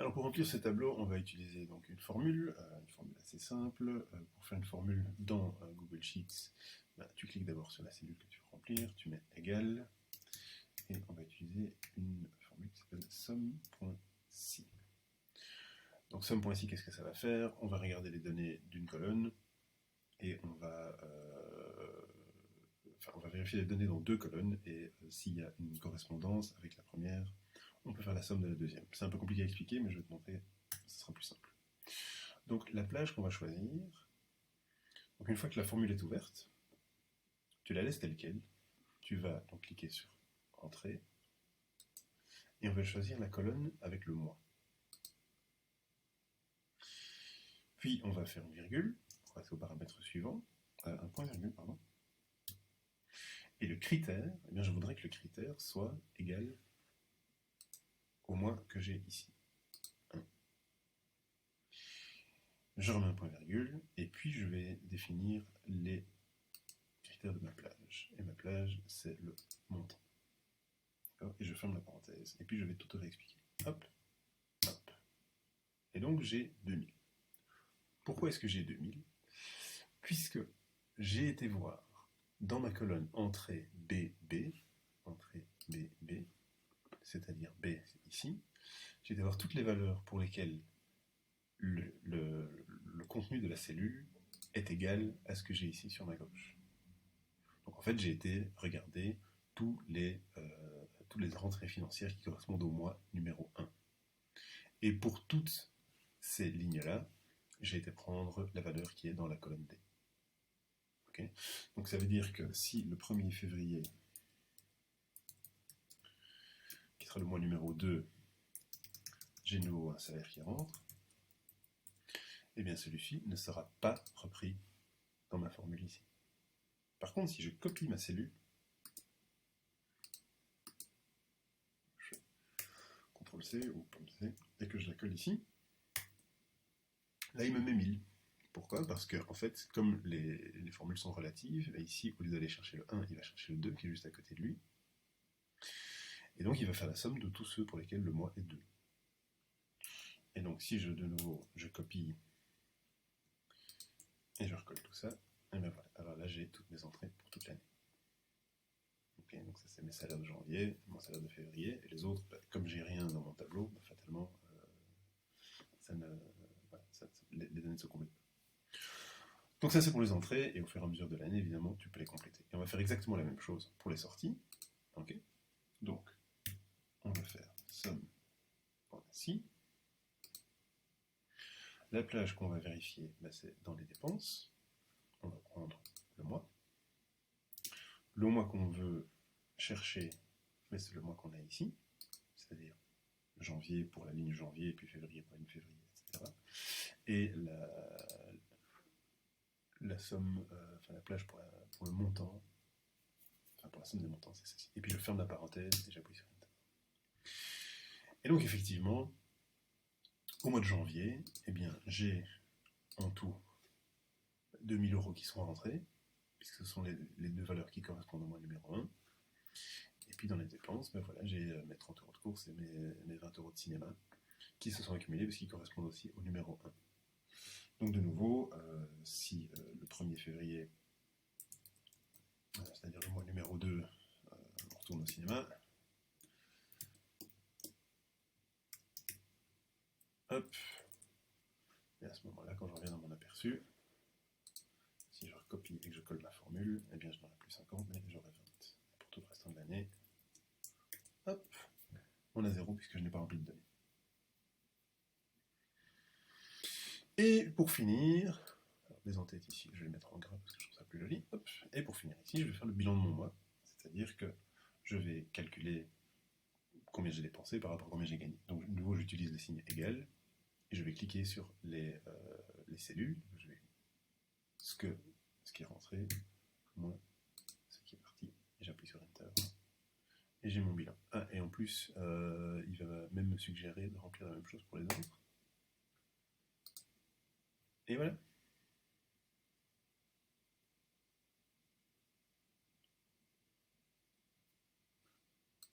Alors pour remplir ce tableau, on va utiliser donc une formule assez simple. Pour faire une formule dans Google Sheets, tu cliques d'abord sur la cellule que tu veux remplir, tu mets égal, et on va utiliser une formule qui s'appelle sum.si. Donc sum.si, qu'est-ce que ça va faire? On va regarder les données d'une colonne, et on va vérifier les données dans deux colonnes, et s'il y a une correspondance avec la première, on peut faire la somme de la deuxième. C'est un peu compliqué à expliquer, mais je vais te montrer, ce sera plus simple. Donc la plage qu'on va choisir, donc une fois que la formule est ouverte, tu la laisses telle quelle, tu vas donc cliquer sur Entrée, et on va choisir la colonne avec le mois. Puis on va faire une virgule, pour passer au paramètre suivant, un point-virgule, pardon. Et le critère, eh bien je voudrais que le critère soit égal au mois que j'ai ici. 1. Je remets un point-virgule, et puis je vais définir les critères de ma plage. Et ma plage, c'est le montant. Et je ferme la parenthèse. Et puis je vais tout réexpliquer. Hop, hop. Et donc j'ai 2000. Pourquoi est-ce que j'ai 2000? Puisque j'ai été voir dans ma colonne entrée BB, c'est-à-dire B ici, j'ai été voir toutes les valeurs pour lesquelles le contenu de la cellule est égal à ce que j'ai ici sur ma gauche. Donc en fait, j'ai été regarder toutes les rentrées financières qui correspondent au mois numéro 1. Et pour toutes ces lignes-là, j'ai été prendre la valeur qui est dans la colonne D. Okay. Donc ça veut dire que si le 1er février, qui sera le mois numéro 2, j'ai de nouveau un salaire qui rentre, eh bien celui-ci ne sera pas repris dans ma formule ici. Par contre, si je copie ma cellule, je fais CTRL-C ou CTRL-C, et que je la colle ici, là il me met 1000. Pourquoi? Parce que, en fait, comme les formules sont relatives, ici, au lieu d'aller chercher le 1, il va chercher le 2, qui est juste à côté de lui. Et donc, il va faire la somme de tous ceux pour lesquels le mois est 2. Et donc, si de nouveau, je copie et je recolle tout ça, et bien voilà. Alors là, j'ai toutes mes entrées pour toute l'année. Okay, donc ça, c'est mes salaires de janvier, mon salaire de février, et les autres, comme j'ai rien dans mon tableau, fatalement, les données ne se complètent pas. Donc ça c'est pour les entrées, et au fur et à mesure de l'année, évidemment, tu peux les compléter. Et on va faire exactement la même chose pour les sorties. Okay. Donc, on va faire sum.si. La plage qu'on va vérifier, c'est dans les dépenses. On va prendre le mois. Le mois qu'on veut chercher, c'est le mois qu'on a ici, c'est-à-dire janvier pour la ligne janvier, puis février pour la ligne février, etc. Et la somme, la plage pour le montant, pour la somme des montants, c'est ceci. Et puis je ferme la parenthèse et j'appuie sur Enter. Et donc effectivement, au mois de janvier, eh bien, j'ai en tout 2000 € qui sont rentrés, puisque ce sont les deux valeurs qui correspondent au mois numéro 1. Et puis dans les dépenses, voilà, j'ai mes 30 € de course et mes 20 € de cinéma qui se sont accumulés parce qu'ils correspondent aussi au numéro 1. Donc de nouveau, si le 1er février, c'est-à-dire le mois numéro 2, on retourne au cinéma, hop, et à ce moment-là, quand je reviens dans mon aperçu, si je recopie et que je colle ma formule, eh bien je n'aurai plus 50, mais j'aurai 20. Pour tout le restant de l'année, hop, on a 0 puisque je n'ai pas rempli de données. Et pour finir, alors, les en-têtes ici, je vais les mettre en gras parce que je trouve ça plus joli. Hop. Et pour finir ici, je vais faire le bilan de mon mois, c'est-à-dire que je vais calculer combien j'ai dépensé par rapport à combien j'ai gagné. Donc de nouveau, j'utilise le signe égal, et je vais cliquer sur les cellules, je vais ce qui est rentré, moins ce qui est parti, et j'appuie sur Enter. Et j'ai mon bilan. Ah, et en plus, il va même me suggérer de remplir la même chose pour les autres. Et voilà.